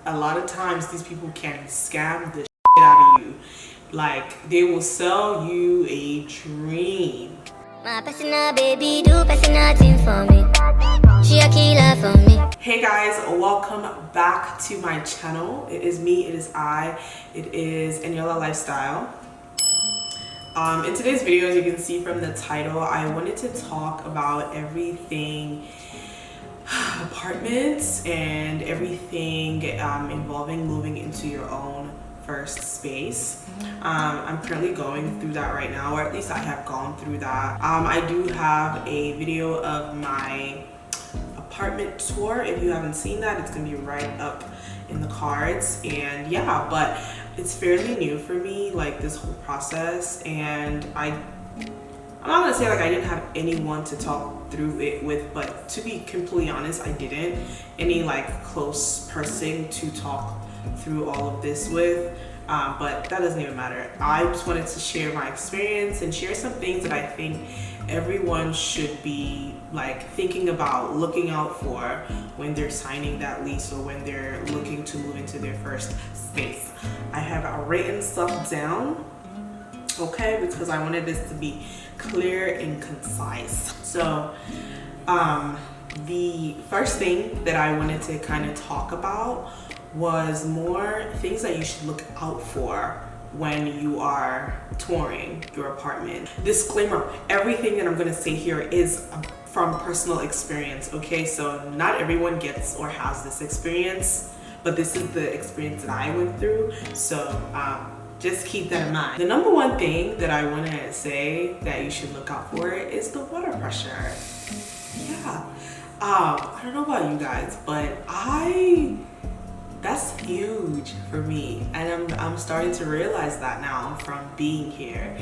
a lot of times these people can scam the shit out of you. Like, they will sell you a dream. My personal baby do personal thing for me. She a killer for me. Hey guys, welcome back to my channel. It is me, it is I, it is Eniola Lifestyle. In today's video, as you can see from the title, I wanted to talk about everything apartments and everything involving moving into your own first space. I'm currently going through that right now, or at least I have gone through that. I do have a video of my apartment tour. If you haven't seen that, it's gonna be right up in the cards. And yeah, but it's fairly new for me, like this whole process, and I'm not gonna say like I didn't have anyone to talk through it with, but to be completely honest, I didn't. Any like close person to talk through all of this with, but that doesn't even matter. I just wanted to share my experience and share some things that I think everyone should be like thinking about, looking out for when they're signing that lease or when they're looking to move into their first space. I have written stuff down, okay, because I wanted this to be clear and concise. So the first thing that I wanted to kind of talk about was more things that you should look out for when you are touring your apartment. Disclaimer, everything that I'm going to say here is from personal experience, okay? So not everyone gets or has this experience, but this is the experience that I went through. So just keep that in mind. The number one thing that I want to say that you should look out for is the water pressure. Yeah. I don't know about you guys, but that's huge for me, and I'm starting to realize that now from being here,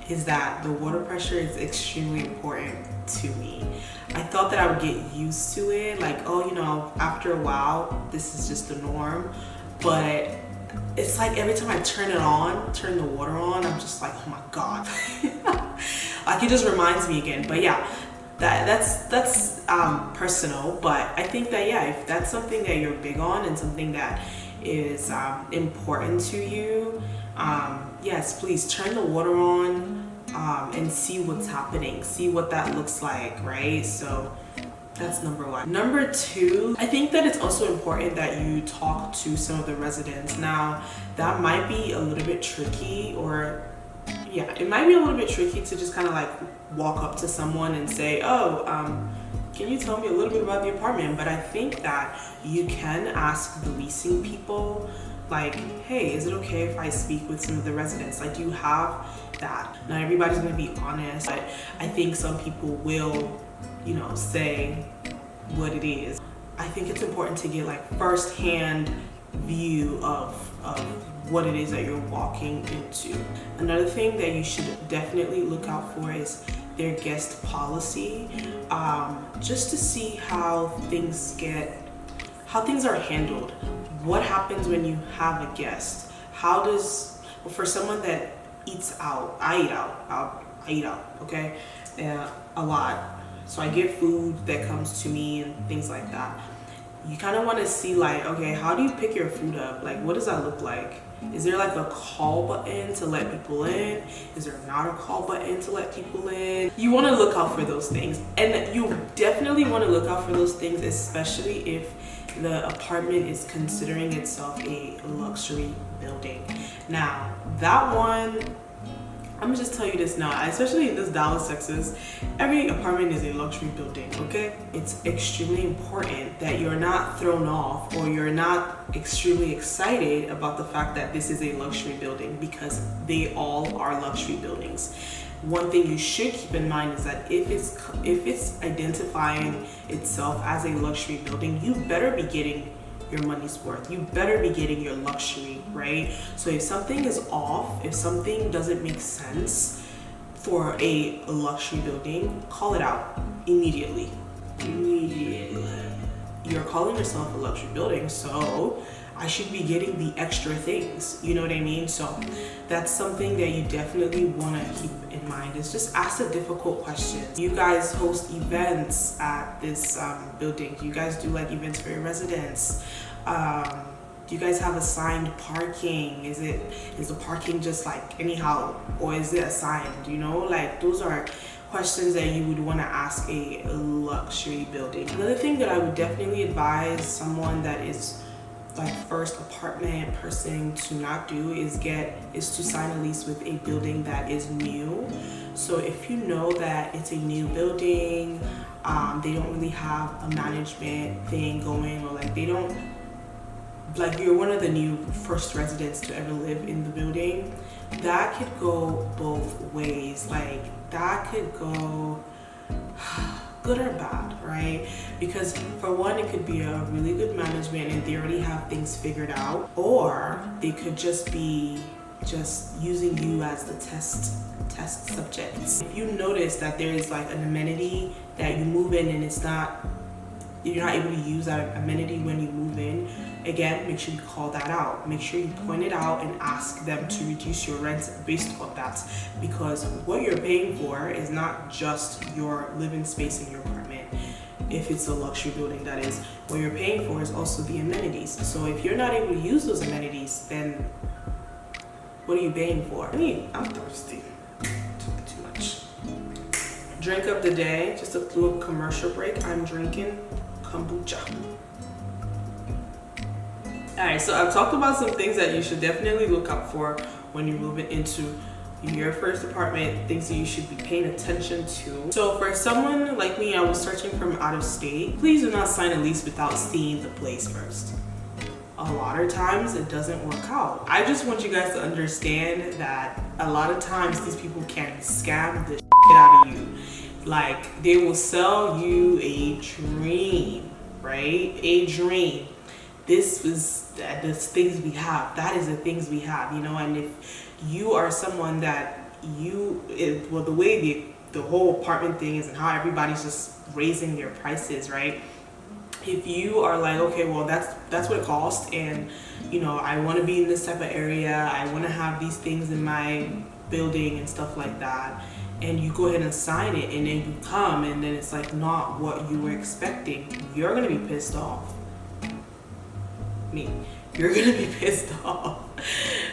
is that the water pressure is extremely important to me. I thought that I would get used to it, like, oh, you know, after a while this is just the norm, but it's like every time I turn the water on, I'm just like, oh my god. Like, it just reminds me again. But yeah, that's personal, but I think that, yeah, if that's something that you're big on and something that is important to you, yes, please turn the water on and see what's happening, see what that looks like, right? So that's number one. Number two, I think that it's also important that you talk to some of the residents. Now, that might be a little bit tricky, or yeah, it might be a little bit tricky to just kind of like walk up to someone and say, oh, can you tell me a little bit about the apartment? But I think that you can ask the leasing people, like, hey, is it okay if I speak with some of the residents? Like, do you have that? Not everybody's gonna be honest, but I think some people will, you know, say what it is. I think it's important to get like first-hand view of what it is that you're walking into. Another thing that you should definitely look out for is their guest policy, just to see how things are handled. What happens when you have a guest? For someone that eats out, I eat out, okay, a lot. So I get food that comes to me and things like that. You kind of want to see, like, okay, how do you pick your food up? Like, what does that look like? Is there like a call button to let people in? Is there not a call button to let people in? You want to look out for those things, and you definitely want to look out for those things, especially if the apartment is considering itself a luxury building. Now, that one, I'm gonna just tell you this now, especially in this Dallas, Texas, every apartment is a luxury building, okay? It's extremely important that you're not thrown off or you're not extremely excited about the fact that this is a luxury building, because they all are luxury buildings. One thing you should keep in mind is that if it's identifying itself as a luxury building, you better be getting your money's worth. You better be getting your luxury, right? So if something is off, if something doesn't make sense for a luxury building, call it out immediately. You're calling yourself a luxury building, so I should be getting the extra things, you know what I mean? So that's something that you definitely want to keep in mind, is just ask the difficult questions. You guys host events at this building. Do you guys do like events for your residents? Do Do you guys have assigned parking? Is the parking just like anyhow, or is it assigned? You know, like those are questions that you would want to ask a luxury building. Another thing that I would definitely advise someone that is like first apartment person to not do is to sign a lease with a building that is new. So if you know that it's a new building, they don't really have a management thing going, or like they don't, like you're one of the new first residents to ever live in the building, that could go both ways. Like that could go good or bad, right? Because for one, it could be a really good management and they already have things figured out, or they could just be using you as the test subjects. If you notice that there is like an amenity that you move in and you're not able to use that amenity when you move in, again, make sure you call that out. Make sure you point it out and ask them to reduce your rent based on that, because what you're paying for is not just your living space in your apartment. If it's a luxury building, that is, what you're paying for is also the amenities. So if you're not able to use those amenities, then what are you paying for? I mean, I'm thirsty. Talking too much. Drink of the day, just a little commercial break. I'm drinking kombucha. Alright, so I've talked about some things that you should definitely look out for when you're moving into your first apartment, things that you should be paying attention to. So for someone like me, I was searching from out of state. Please do not sign a lease without seeing the place first. A lot of times it doesn't work out. I just want you guys to understand that a lot of times these people can scam the shit out of you. Like they will sell you a dream, right? A dream. This is the things we have. That is the things we have, you know. And if you are someone that the way the whole apartment thing is and how everybody's just raising their prices, right? If you are like, okay, well that's what it costs, and you know, I want to be in this type of area, I want to have these things in my building and stuff like that, and you go ahead and sign it, and then you come and then it's like not what you were expecting, you're gonna be pissed off. You're gonna be pissed off,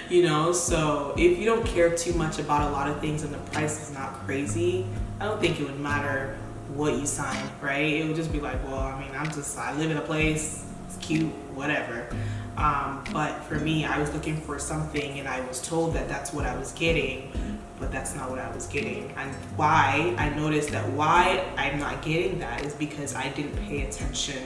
you know. So if you don't care too much about a lot of things and the price is not crazy, I don't think it would matter what you sign, right? It would just be like, well, I mean, I live in a place, it's cute, whatever. But for me, I was looking for something and I was told that that's what I was getting, but that's not what I was getting. And why I noticed that why I'm not getting that is because I didn't pay attention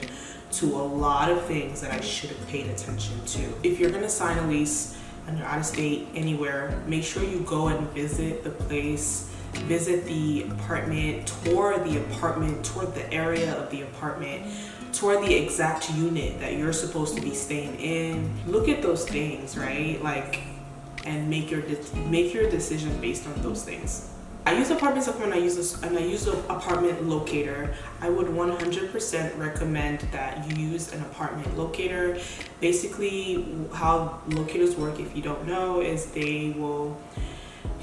to a lot of things that I should have paid attention to. If you're gonna sign a lease and you're out of state, anywhere, make sure you go and visit the place, visit the apartment, tour the area of the apartment, tour the exact unit that you're supposed to be staying in. Look at those things, right? Like, and make your decision based on those things. I use apartments when I use an apartment locator. I would 100% recommend that you use an apartment locator. Basically, how locators work, if you don't know, is they will,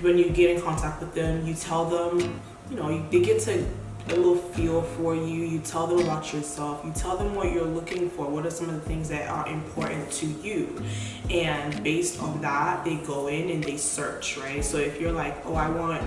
when you get in contact with them, you tell them, you know, they get to a little feel for you. You tell them about yourself. You tell them what you're looking for. What are some of the things that are important to you? And based on that, they go in and they search, right? So if you're like, oh, I want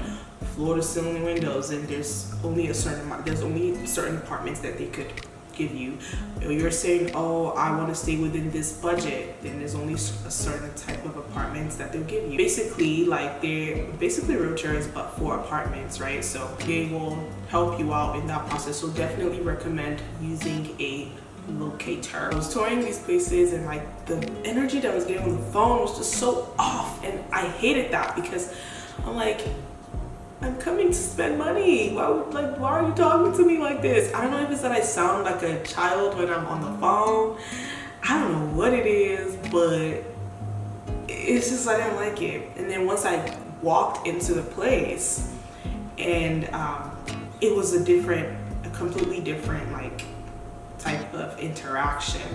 floor-to-ceiling windows, and there's only certain apartments that they could give you. Or you're saying, oh, I want to stay within this budget, then there's only a certain type of apartments that they'll give you. Basically, like they're basically realtors but for apartments, right? So they will help you out in that process. So definitely recommend using a locator. I was touring these places and like the energy that I was getting on the phone was just so off, and I hated that because I'm like, I'm coming to spend money. Why are you talking to me like this? I don't know if it's that I sound like a child when I'm on the phone. I don't know what it is, but it's just I didn't like it. And then once I walked into the place, and it was a completely different like type of interaction.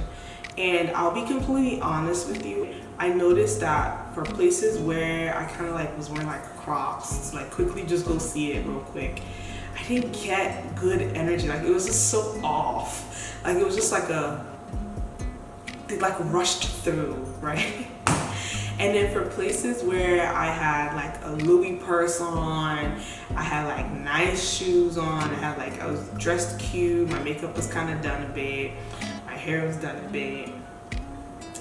And I'll be completely honest with you, I noticed that for places where I kind of like was wearing like Crocs, like quickly just go see it real quick, I didn't get good energy. Like it was just so off. Like it was just like a they like rushed through, right? And then for places where I had like a Louis purse on, I had like nice shoes on, I was dressed cute, my makeup was kind of done a bit, my hair was done a bit.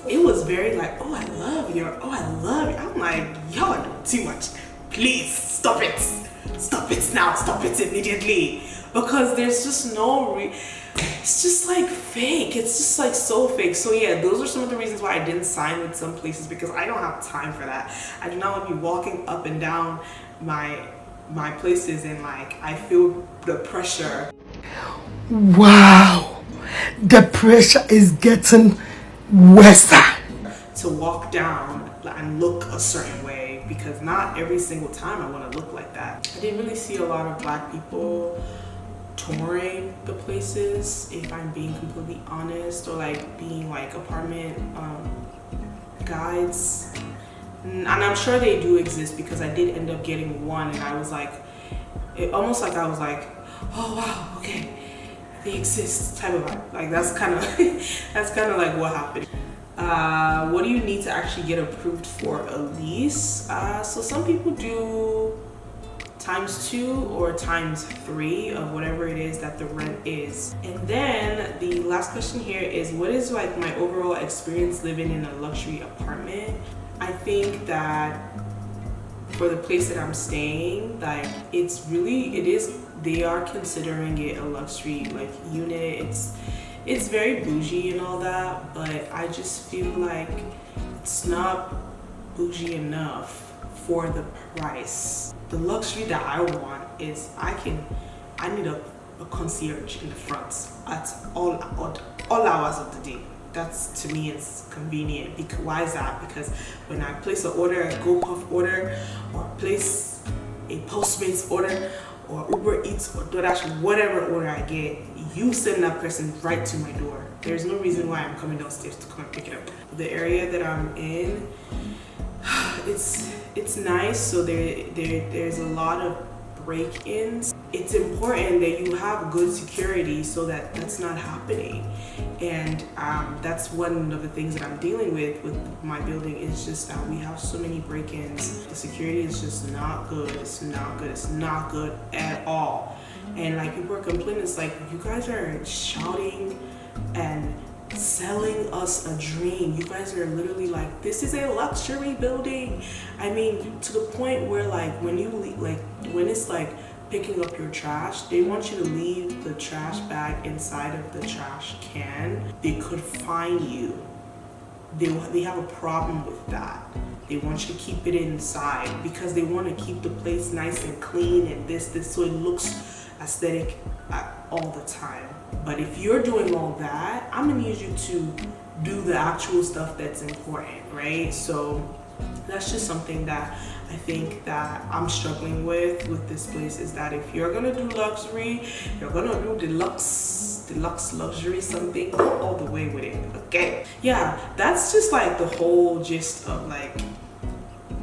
It was very like, oh I love you. I'm like, y'all are doing too much. Please stop it. Stop it now. Stop it immediately. Because there's just it's just like fake. It's just like so fake. So yeah, those are some of the reasons why I didn't sign with some places, because I don't have time for that. I do not want to be walking up and down my places and like I feel the pressure. Wow, the pressure is getting worse. To walk down and look a certain way, because not every single time I want to look like that. I didn't really see a lot of black people touring the places, if I'm being completely honest, or like being like apartment guides. And I'm sure they do exist, because I did end up getting one, and I was like, almost like I was like, oh wow, okay, they exist type of vibe. Like that's kind of like what happened. What do you need to actually get approved for a lease? So some people do ×2 or ×3 of whatever it is that the rent is. And then the last question here is, what is like my overall experience living in a luxury apartment? I think that for the place that I'm staying, like they are considering it a luxury like unit. It's very bougie and all that, but I just feel like it's not bougie enough for the price. The luxury that I want is I need a concierge in the front at all hours of the day. That's, to me, it's convenient. Because why is that? Because when I place an order, a GoPuff order, or place a Postmates order, or Uber Eats or DoorDash, whatever order I get, you send that person right to my door. There's no reason why I'm coming downstairs to come and pick it up. The area that I'm in, it's nice. So there's a lot of break-ins. It's important that you have good security so that that's not happening. And that's one of the things that I'm dealing with my building, is just that we have so many break-ins. The security is just not good. It's not good. It's not good at all. And like people are complaining, it's like, you guys are shouting and selling us a dream. You guys are literally like, this is a luxury building. I mean, to the point where like when you leave, like when it's like picking up your trash, they want you to leave the trash bag inside of the trash can. They could fine you. They have a problem with that. They want you to keep it inside because they want to keep the place nice and clean and this so it looks aesthetic all the time. But if you're doing all that, I'm gonna need you to do the actual stuff that's important, right? So that's just something that I think that I'm struggling with this place, is that if you're gonna do luxury, you're gonna do deluxe luxury, something, go all the way with it, okay? Yeah, that's just like the whole gist of like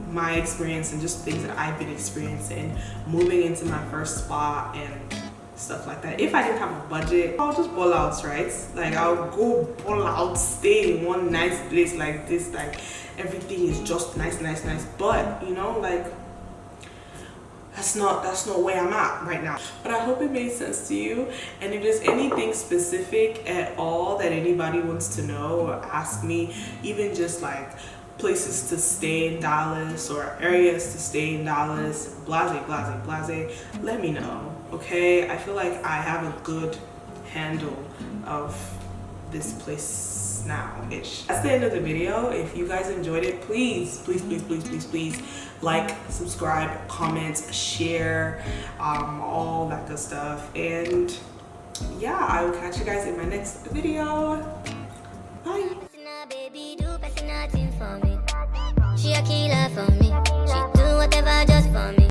my experience and just things that I've been experiencing moving into my first spot and stuff like that. If I didn't have a budget, I'll just ball out, right? Like I'll go ball out, stay in one nice place like this, like everything is just nice. But you know, like that's not where I'm at right now. But I hope it made sense to you. And if there's anything specific at all that anybody wants to know or ask me, even just like places to stay in Dallas or areas to stay in Dallas, blase, let me know, okay? I feel like I have a good handle of this place now-ish. That's the end of the video. If you guys enjoyed it, please like, subscribe, comment, share, all that good stuff. And yeah, I will catch you guys in my next video.